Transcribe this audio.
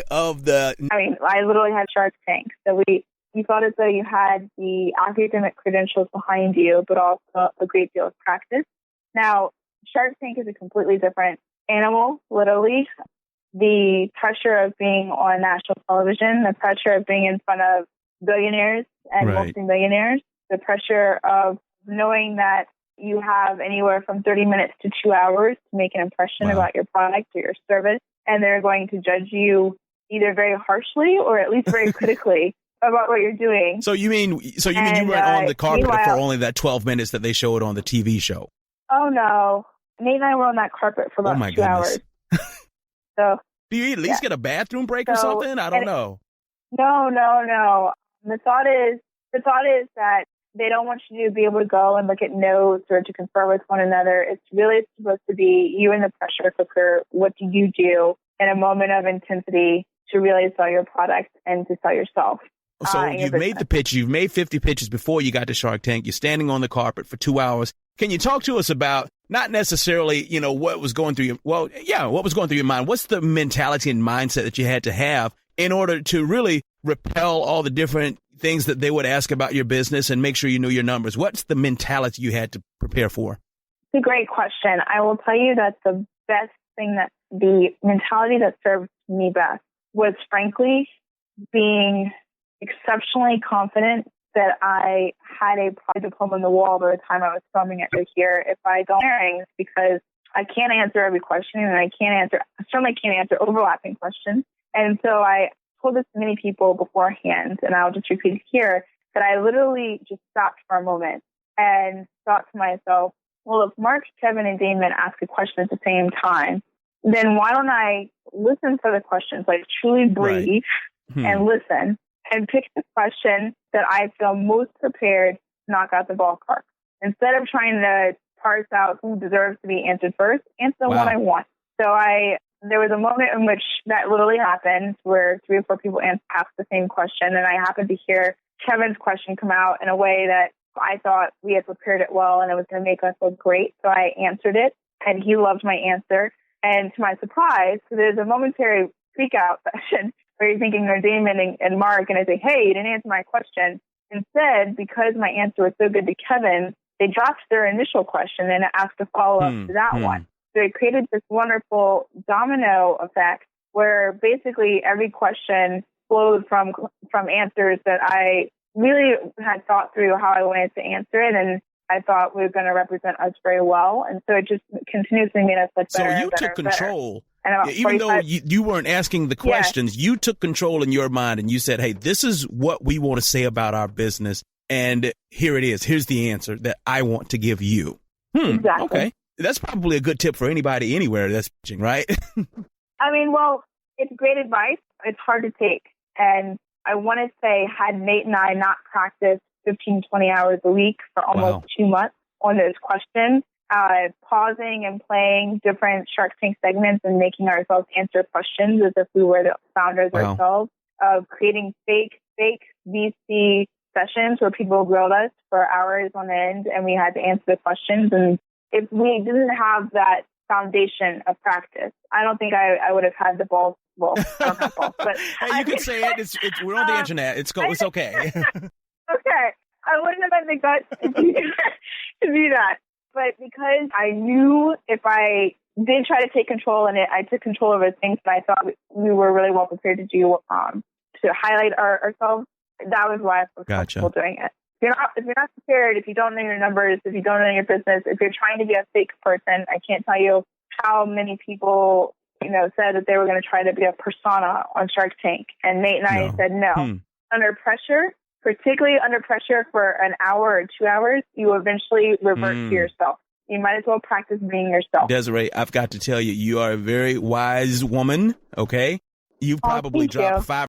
of the... I mean, I literally had Shark Tank. So you felt as though you had the academic credentials behind you, but also a great deal of practice. Now, Shark Tank is a completely different animal, literally. The pressure of being on national television, the pressure of being in front of billionaires and multimillionaires, the pressure of knowing that you have anywhere from 30 minutes to 2 hours to make an impression about your product or your service, and they're going to judge you either very harshly or at least very critically about what you're doing. So you mean you weren't on the carpet for only that 12 minutes that they showed on the TV show? Oh, no. Nate and I were on that carpet for about 2 hours. So, do you at least get a bathroom break or something? I don't know. No. The thought is that they don't want you to be able to go and look at notes or to confer with one another. It's really supposed to be you in the pressure cooker. What do you do in a moment of intensity to really sell your product and to sell yourself? So you've made the pitch. You've made 50 pitches before you got to Shark Tank. You're standing on the carpet for 2 hours. Can you talk to us about not necessarily, what was going through what was going through your mind? What's the mentality and mindset that you had to have in order to really repel all the different things that they would ask about your business and make sure you knew your numbers? What's the mentality you had to prepare for? It's a great question. I will tell you that the best thing, that the mentality that served me best was, frankly, being exceptionally confident that I had a product diploma on the wall by the time I was filming it right here. If I don't hearings, because I can't answer every question, and I certainly can't answer overlapping questions. And so I told this to many people beforehand, and I'll just repeat it here, that I literally just stopped for a moment and thought to myself, well, if Mark, Kevin, and Damon ask a question at the same time, then why don't I listen for the questions, like truly breathe and listen, and pick the question that I feel most prepared to knock out the ballpark. Instead of trying to parse out who deserves to be answered first, answer the one I want. So there was a moment in which that literally happened where 3 or 4 people asked the same question, and I happened to hear Kevin's question come out in a way that I thought we had prepared it well and it was going to make us look great. So I answered it, and he loved my answer. And to my surprise, so there's a momentary freak out session where you're thinking they're Damon and Mark, and I say, hey, you didn't answer my question. Instead, because my answer was so good to Kevin, they dropped their initial question and asked a follow-up to that one. So it created this wonderful domino effect where basically every question flowed from answers that I really had thought through how I wanted to answer it, and I thought we were going to represent us very well. And so it just continuously made us look better. So you took control. Even though you weren't asking the questions, you took control in your mind and you said, hey, this is what we want to say about our business. And here it is. Here's the answer that I want to give you. Exactly. Okay. That's probably a good tip for anybody anywhere that's pitching, right? I mean, well, it's great advice. It's hard to take. And I want to say, had Nate and I not practiced 15, 20 hours a week for almost 2 months on those questions, pausing and playing different Shark Tank segments and making ourselves answer questions as if we were the founders ourselves, of creating fake VC sessions where people grilled us for hours on end and we had to answer the questions. And if we didn't have that foundation of practice, I don't think I would have had the balls. Well, I don't have balls, but hey, you can say it. We're on the internet. It's okay. Okay. I wouldn't have had the guts to do that. But because I knew if I did try to take control in it, I took control over things that I thought we were really well prepared to do to highlight ourselves. That was why I was comfortable doing it. If you're not prepared, if you don't know your numbers, if you don't know your business, if you're trying to be a fake person, I can't tell you how many people, said that they were going to try to be a persona on Shark Tank. And Nate and I said no. Under pressure, particularly under pressure for an hour or 2 hours, you eventually revert to yourself. You might as well practice being yourself. Desiree, I've got to tell you, you are a very wise woman, okay? You've probably dropped 5